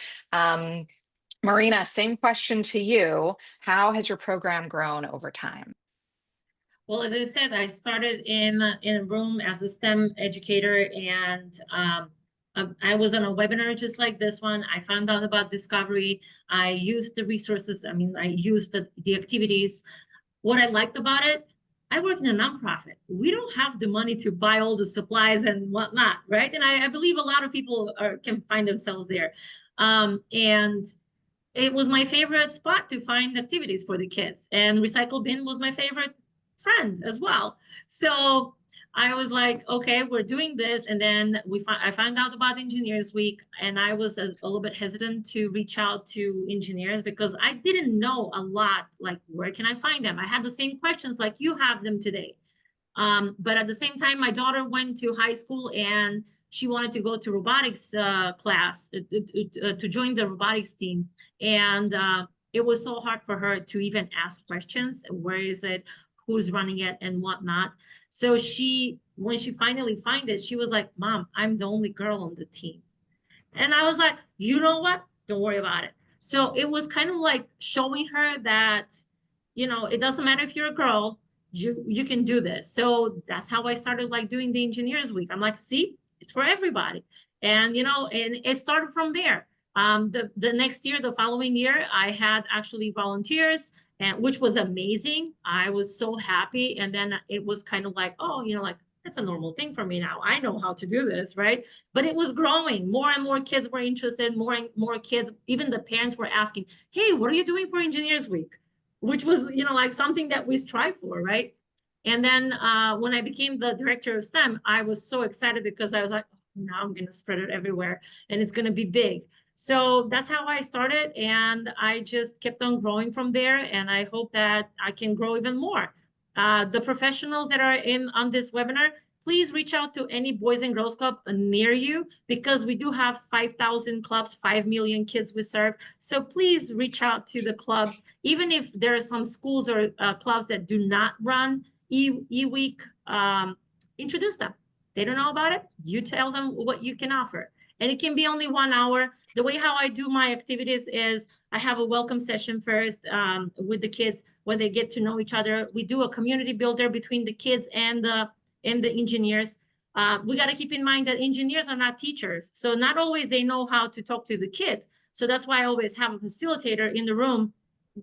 Marina, same question to you. How has your program grown over time? Well, as I said, I started in a room as a STEM educator, and I was on a webinar just like this one. I found out about DiscoverE. I used the resources. I mean, I used the activities. What I liked about it, I work in a nonprofit. We don't have the money to buy all the supplies and whatnot, right? And I believe a lot of people can find themselves there. And it was my favorite spot to find activities for the kids, and recycle bin was my favorite friend as well. So I was like, okay, we're doing this. And then I found out about Engineers Week, and I was a little bit hesitant to reach out to engineers because I didn't know a lot, like, where can I find them? I had the same questions like you have them today. But at the same time, my daughter went to high school and she wanted to go to robotics class to join the robotics team. And it was so hard for her to even ask questions. Where is it? Who's running it and whatnot? So when she finally found it, she was like, Mom, I'm the only girl on the team. And I was like, you know what? Don't worry about it. So it was kind of like showing her that, it doesn't matter if you're a girl, you can do this. So that's how I started like doing the Engineers Week. I'm like, see, it's for everybody. And, and it started from there. The next year, the following year, I had actually volunteers, and which was amazing. I was so happy. And then it was kind of like, oh, like that's a normal thing for me now. I know how to do this, right? But it was growing. More and more kids were interested, more and more kids, even the parents were asking, hey, what are you doing for Engineers Week? Which was, like something that we strive for, right? And then when I became the director of STEM, I was so excited because I was like, oh, now I'm going to spread it everywhere and it's going to be big. So that's how I started, and I just kept on growing from there, and I hope that I can grow even more. The professionals that are on this webinar, please reach out to any Boys and Girls Club near you, because we do have 5,000 clubs, 5 million kids we serve. So please reach out to the clubs, even if there are some schools or clubs that do not run e-week, introduce them. They don't know about it, you tell them what you can offer. And it can be only 1 hour. The way how I do my activities is I have a welcome session first with the kids when they get to know each other. We do a community builder between the kids and the engineers. We got to keep in mind that engineers are not teachers. So not always they know how to talk to the kids. So that's why I always have a facilitator in the room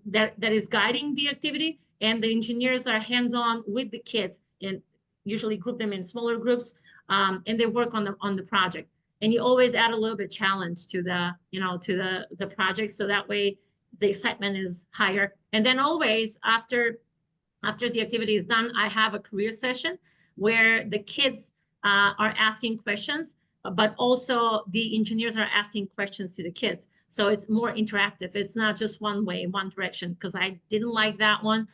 that is guiding the activity, and the engineers are hands-on with the kids and usually group them in smaller groups, and they work on the project. And you always add a little bit challenge to the project, so that way the excitement is higher. And then always after the activity is done, I have a career session where the kids are asking questions, but also the engineers are asking questions to the kids. So it's more interactive. It's not just one way, one direction, because I didn't like that one.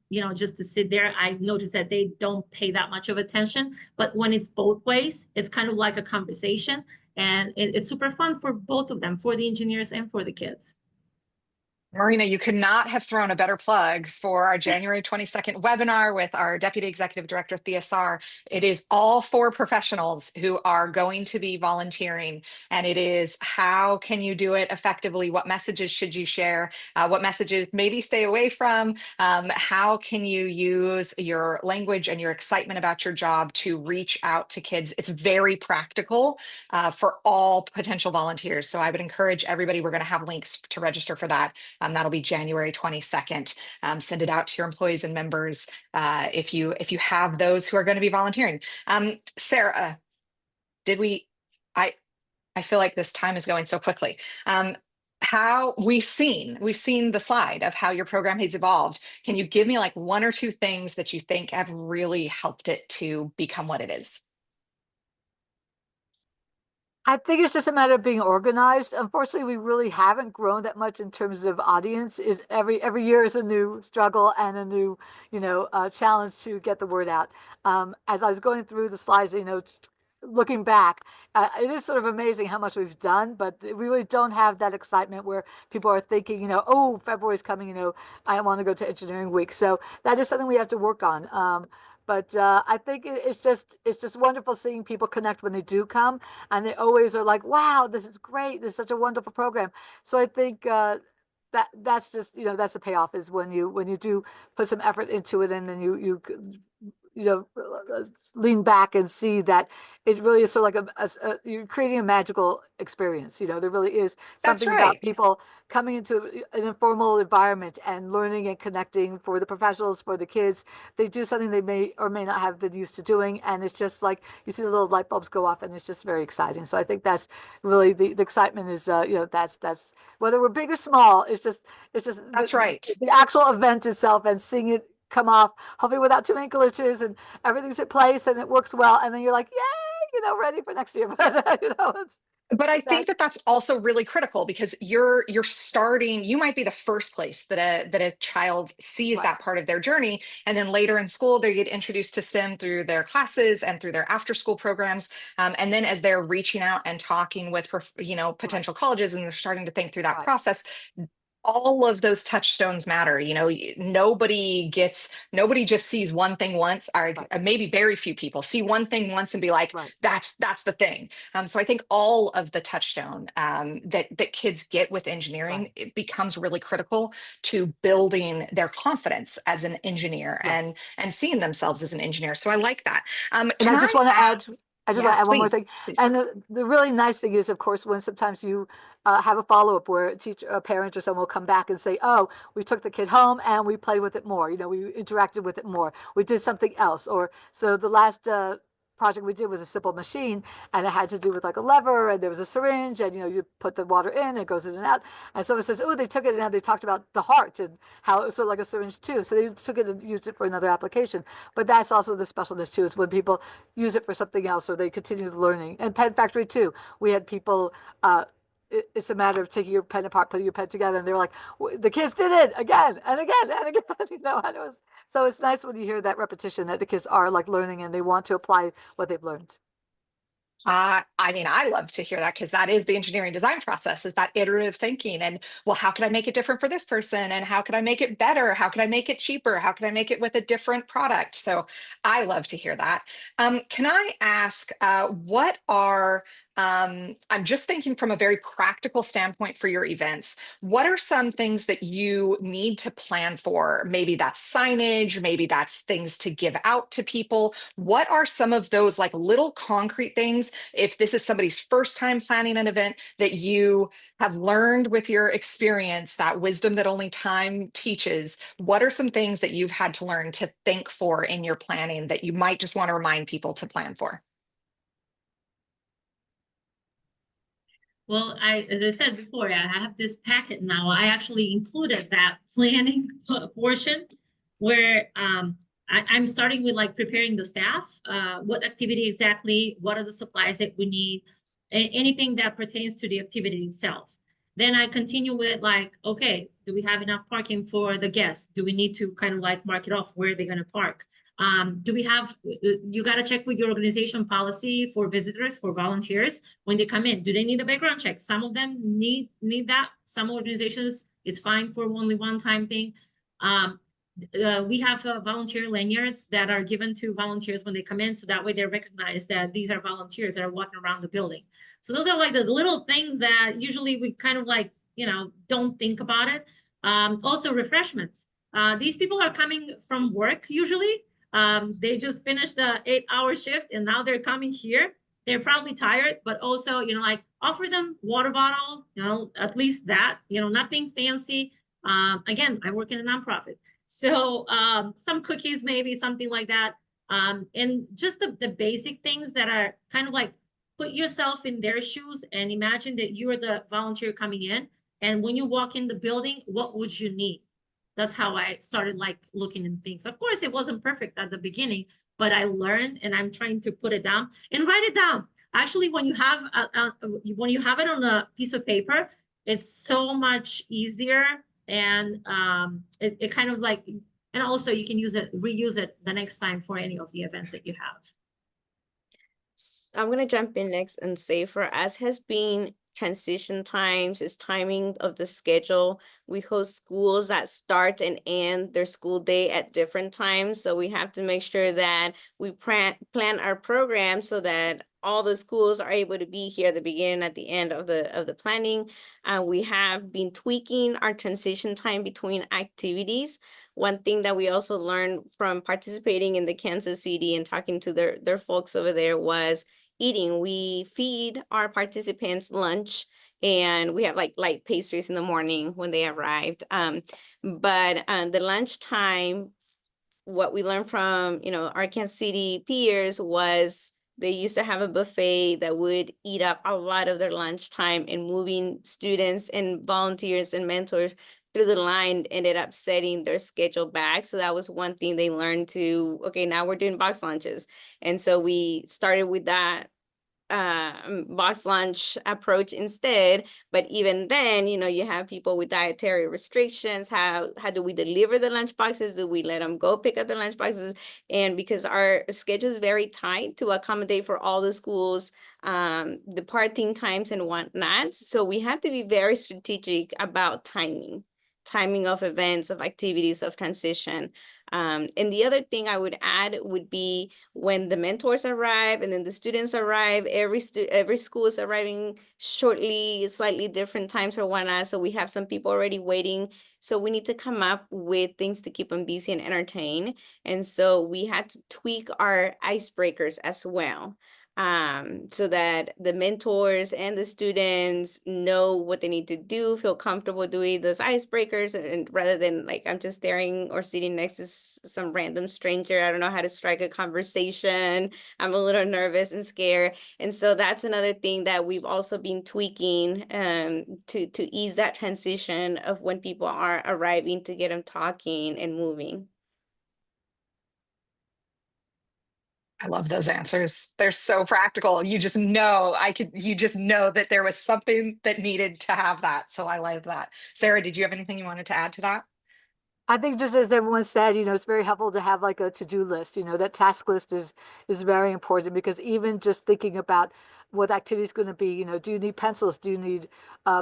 Just to sit there. I noticed that they don't pay that much of attention, but when it's both ways, it's kind of like a conversation, and it's super fun for both of them, for the engineers and for the kids. Marina, you could not have thrown a better plug for our January 22nd webinar with our Deputy Executive Director, Thea. It is all for professionals who are going to be volunteering, and it is how can you do it effectively? What messages should you share? What messages maybe stay away from? How can you use your language and your excitement about your job to reach out to kids? It's very practical for all potential volunteers. So I would encourage everybody, we're going to have links to register for that. That'll be January 22nd. Send it out to your employees and members if you have those who are going to be volunteering. Sara, I feel like this time is going so quickly. How we've seen the slide of how your program has evolved. Can you give me like 1 or 2 things that you think have really helped it to become what it is? I think it's just a matter of being organized. Unfortunately, we really haven't grown that much in terms of audience. Is every year is a new struggle and a new, challenge to get the word out. As I was going through the slides, looking back, it is sort of amazing how much we've done, but we really don't have that excitement where people are thinking, oh, February's coming, I want to go to Engineering Week. So that is something we have to work on. But I think it's just wonderful seeing people connect when they do come, and they always are like, "Wow, this is great! This is such a wonderful program." So I think that's just that's the payoff is when you do put some effort into it, and then you know lean back and see that it really is sort of like you're creating a magical experience. There really is That's something about right. people coming into an informal environment and learning and connecting. For the professionals, for the kids, they do something they may or may not have been used to doing, and it's just like you see the little light bulbs go off, and it's just very exciting. So I think that's really the excitement is that's whether we're big or small, it's just That's right. the actual event itself and seeing it come off, hopefully without too many glitches, and everything's in place and it works well, and then you're like, yay, ready for next year. But But I that think that that's also really critical because you're starting, you might be the first place that a child sees right, that part of their journey. And then later in school, they get introduced to STEM through their classes and through their after school programs. And then as they're reaching out and talking with, right, potential colleges and they're starting to think through that right, process, all of those touchstones matter. Nobody just sees one thing once, or right, maybe very few people see one thing once and be like, right, that's the thing. So I think all of the touchstone that kids get with right, engineering, it becomes really critical to building their confidence as an engineer right. and seeing themselves as an engineer. So I like that. And Can I add? I just want Yeah, to add one more thing. please, please. And the really nice thing is, of course, when sometimes you have a follow-up where a parent or someone will come back and say, oh, we took the kid home and we played with it more. We interacted with it more. We did something else. Or so the last project we did was a simple machine, and it had to do with like a lever, and there was a syringe, and you put the water in, and it goes in and out. And someone says, oh, they took it and they talked about the heart and how it was sort of like a syringe too. So they took it and used it for another application. But that's also the specialness too, is when people use it for something else or they continue learning. And Pen Factory too, we had people. It's a matter of taking your pen apart, putting your pen together, and they were like, "The kids did it again and again and again." And it was so. It's nice when you hear that repetition that the kids are like learning and they want to apply what they've learned. I mean, I love to hear that because that is the engineering design process, is that iterative thinking. And well, how can I make it different for this person? And how can I make it better? How can I make it cheaper? How can I make it with a different product? So I love to hear that. Can I ask, I'm just thinking from a very practical standpoint for your events, what are some things that you need to plan for? Maybe that's signage, maybe that's things to give out to people. What are some of those like little concrete things, if this is somebody's first time planning an event, that you have learned with your experience, that wisdom that only time teaches? What are some things that you've had to learn to think for in your planning that you might just want to remind people to plan for? Well, as I said before, I have this packet now. I actually included that planning portion where I'm starting with like preparing the staff, what activity exactly, what are the supplies that we need, anything that pertains to the activity itself. Then I continue with like, okay, do we have enough parking for the guests? Do we need to kind of like mark it off where they're going to park? Do we have, you got to check with your organization policy for visitors, for volunteers when they come in. Do they need a background check? Some of them need that. Some organizations, it's fine for only one-time thing. We have volunteer lanyards that are given to volunteers when they come in, so that way they're recognized that these are volunteers that are walking around the building. So those are like the little things that usually we kind of like, don't think about it. Also refreshments. These people are coming from work usually. They just finished the 8-hour shift and now they're coming here. They're probably tired, but also, like offer them water bottles, at least that, nothing fancy. Again, I work in a nonprofit. So some cookies, maybe something like that. And just the basic things that are kind of like, put yourself in their shoes and imagine that you're the volunteer coming in. And when you walk in the building, what would you need? That's how I started like looking in things. Of course, it wasn't perfect at the beginning, but I learned and I'm trying to put it down and write it down. actually, when you have when you have it on a piece of paper, it's so much easier, and it kind of like, and also you can use it, reuse it the next time for any of the events that you have. I'm going to jump in next and say for us has been transition times, is timing of the schedule. We host schools that start and end their school day at different times. So we have to make sure that we plan our program so that all the schools are able to be here at the beginning, at the end of the planning. We have been tweaking our transition time between activities. One thing that we also learned from participating in the Kansas City and talking to their folks over there was eating. We feed our participants lunch, and we have like light pastries in the morning when they arrived. But the lunchtime, what we learned from, you know, our Kansas City peers was they used to have a buffet that would eat up a lot of their lunchtime, and moving students and volunteers and mentors through the line ended up setting their schedule back. So that was one thing they learned to, okay, now we're doing box lunches. And so we started with that box lunch approach instead. But even then, you know, you have people with dietary restrictions. How do we deliver the lunch boxes? Do we let them go pick up the lunch boxes? And because our schedule is very tight to accommodate for all the schools, departing times and whatnot. So we have to be very strategic about timing of events, of activities, of transition. And the other thing I would add would be when the mentors arrive and then the students arrive, every school is arriving shortly, slightly different times or whatnot. So we have some people already waiting. So we need to come up with things to keep them busy and entertained. And so we had to tweak our icebreakers as well. So that the mentors and the students know what they need to do, feel comfortable doing those icebreakers, and rather than like, I'm just staring or sitting next to some random stranger, I don't know how to strike a conversation, I'm a little nervous and scared. And so that's another thing that we've also been tweaking to ease that transition of when people are arriving, to get them talking and moving. I love those answers. They're so practical. You just know you just know that there was something that needed to have that. So I love that. Sara, did you have anything you wanted to add to that? I think just as everyone said, you know, it's very helpful to have like a to-do list. You know, that task list is very important, because even just thinking about what the activity is going to be, you know, do you need pencils? Do you need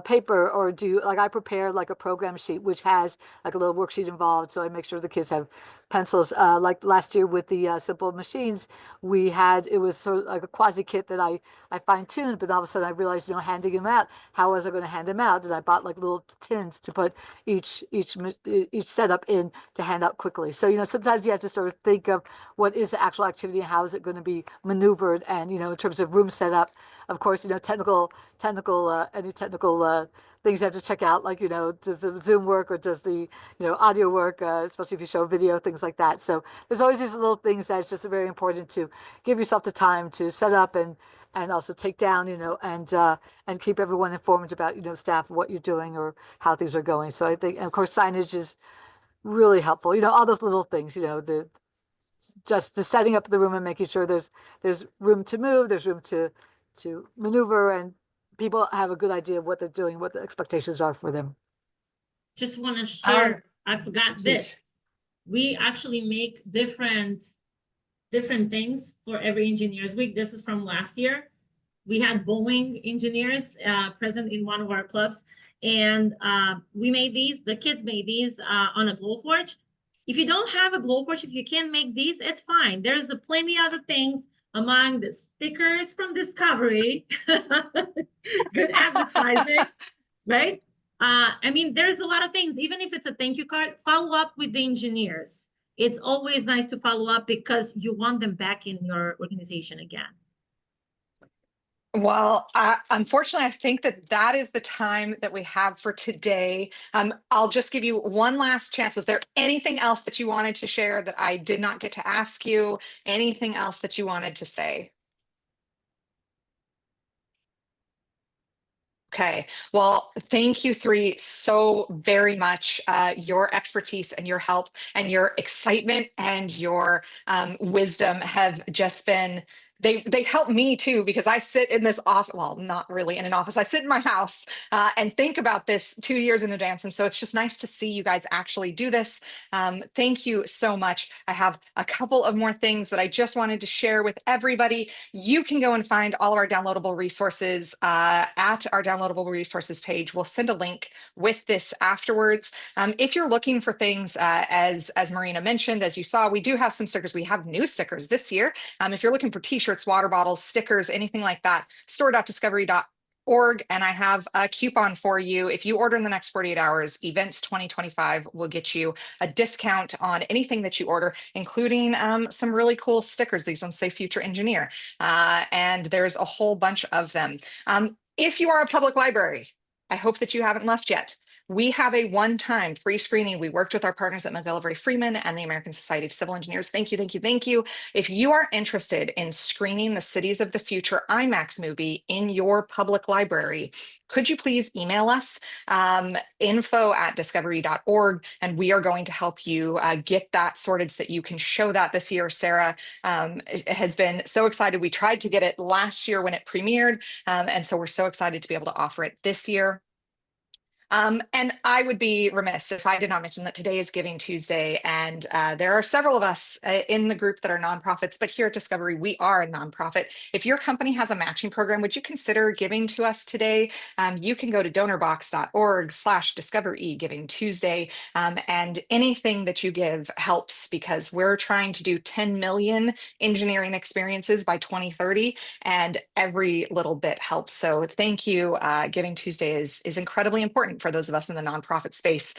paper? Or like I prepare like a program sheet, which has like a little worksheet involved. So I make sure the kids have pencils. Like last year with the simple machines, it was sort of like a quasi kit that I fine-tuned, but all of a sudden I realized, you know, handing them out, how was I going to hand them out? And I bought like little tins to put each setup in to hand out quickly. So, you know, sometimes you have to sort of think of what is the actual activity and how is it going to be maneuvered. And, you know, in terms of room setup, of course, you know, any technical things you have to check out, like, you know, does the Zoom work, or does the, you know, audio work, especially if you show video, things like that. So there's always these little things that it's just very important to give yourself the time to set up and also take down, you know, and keep everyone informed about, you know, staff, what you're doing or how things are going. So I think, and of course, signage is really helpful. You know, all those little things, you know, just the setting up the room and making sure there's room to move, there's room to maneuver, and people have a good idea of what they're doing, what the expectations are for them. Just want to share, I forgot this. We actually make different things for every engineers week. This is from last year. We had Boeing engineers present in one of our clubs, and we made these, the kids made these on a Glowforge. If you don't have a Glowforge, if you can't make these, it's fine. There's plenty other things among the stickers from DiscoverE. Good advertising, right? I mean, there's a lot of things. Even if it's a thank you card, follow up with the engineers. It's always nice to follow up because you want them back in your organization again. Well, unfortunately, I think that is the time that we have for today. I'll just give you one last chance. Was there anything else that you wanted to share that I did not get to ask you? Anything else that you wanted to say? Okay, well, thank you three so very much. Your expertise and your help and your excitement and your wisdom have just been they help me too, because I sit in this office, well, not really in an office. I sit in my house and think about this 2 years in advance. And so it's just nice to see you guys actually do this. Thank you so much. I have a couple of more things that I just wanted to share with everybody. You can go and find all of our downloadable resources at our downloadable resources page. We'll send a link with this afterwards. If you're looking for things, as Marina mentioned, as you saw, we do have some stickers. We have new stickers this year. If you're looking for t-shirts, water bottles, stickers, anything like that, store.discovery.org. And I have a coupon for you. If you order in the next 48 hours, Events 2025 will get you a discount on anything that you order, including some really cool stickers. These ones say Future Engineer. And there's a whole bunch of them. If you are a public library, I hope that you haven't left yet. We have a one-time free screening. We worked with our partners at McGillivray Freeman and the American Society of Civil Engineers. Thank you, thank you, thank you. If you are interested in screening the Cities of the Future IMAX movie in your public library, could you please email us, info@discoverE.org, and we are going to help you get that sorted so that you can show that this year. Sarah has been so excited. We tried to get it last year when it premiered, and so we're so excited to be able to offer it this year. And I would be remiss if I did not mention that today is Giving Tuesday, and there are several of us in the group that are nonprofits, but here at DiscoverE, we are a nonprofit. If your company has a matching program, would you consider giving to us today? You can go to donorbox.org/DiscoverE Giving Tuesday, and anything that you give helps, because we're trying to do 10 million engineering experiences by 2030, and every little bit helps. So thank you. Giving Tuesday is incredibly important for those of us in the nonprofit space.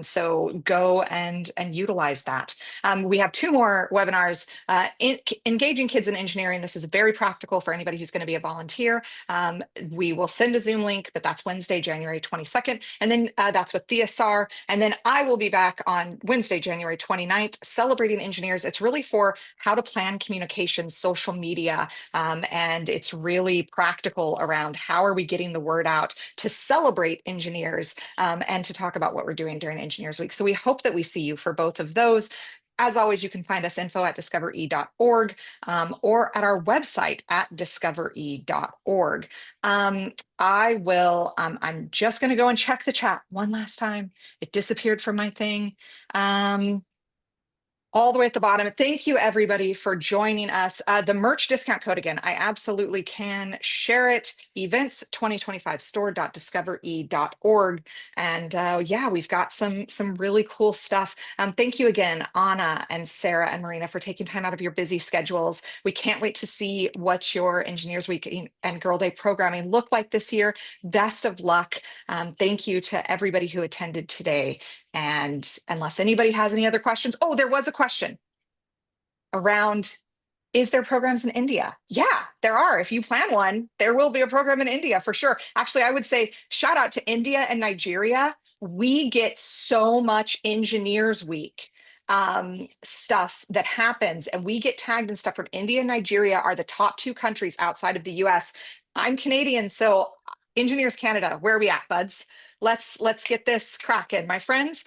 So go and utilize that. We have 2 more webinars, Engaging Kids in Engineering. This is very practical for anybody who's going to be a volunteer. We will send a Zoom link, but that's Wednesday, January 22nd. And then that's with Theosar. And then I will be back on Wednesday, January 29th, Celebrating Engineers. It's really for how to plan communications, social media, and it's really practical around how are we getting the word out to celebrate engineers, and to talk about what we're doing during Engineers Week. So we hope that we see you for both of those. As always, you can find us info@discovere.org, or at our website at discovere.org. I'm just going to go and check the chat one last time. It disappeared from my thing. All the way at the bottom. Thank you, everybody, for joining us. The merch discount code, again, I absolutely can share it. Events 2025 store.discovere.org. And yeah, we've got some really cool stuff. Thank you again, Anna and Sarah and Marina, for taking time out of your busy schedules. We can't wait to see what your Engineers Week and Girl Day programming look like this year. Best of luck. Thank you to everybody who attended today. And unless anybody has any other questions, oh, there was a question around, is there programs in India? Yeah, there are. If you plan one, there will be a program in India for sure. Actually, I would say shout out to India and Nigeria. We get so much Engineers Week stuff that happens, and we get tagged in stuff from India and Nigeria are the top 2 countries outside of the US. I'm Canadian, so Engineers Canada, where are we at, buds? Let's get this cracking, my friends.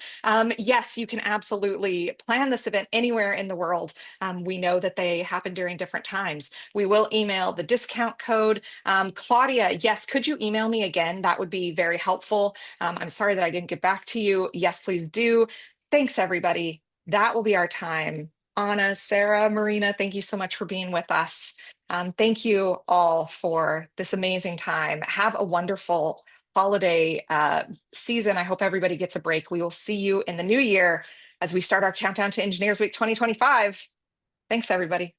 Yes, you can absolutely plan this event anywhere in the world. We know that they happen during different times. We will email the discount code. Claudia, yes, could you email me again? That would be very helpful. I'm sorry that I didn't get back to you. Yes, please do. Thanks, everybody. That will be our time. Anna, Sarah, Marina, thank you so much for being with us. Thank you all for this amazing time. Have a wonderful holiday season. I hope everybody gets a break. We will see you in the new year as we start our countdown to Engineers Week 2025. Thanks, everybody.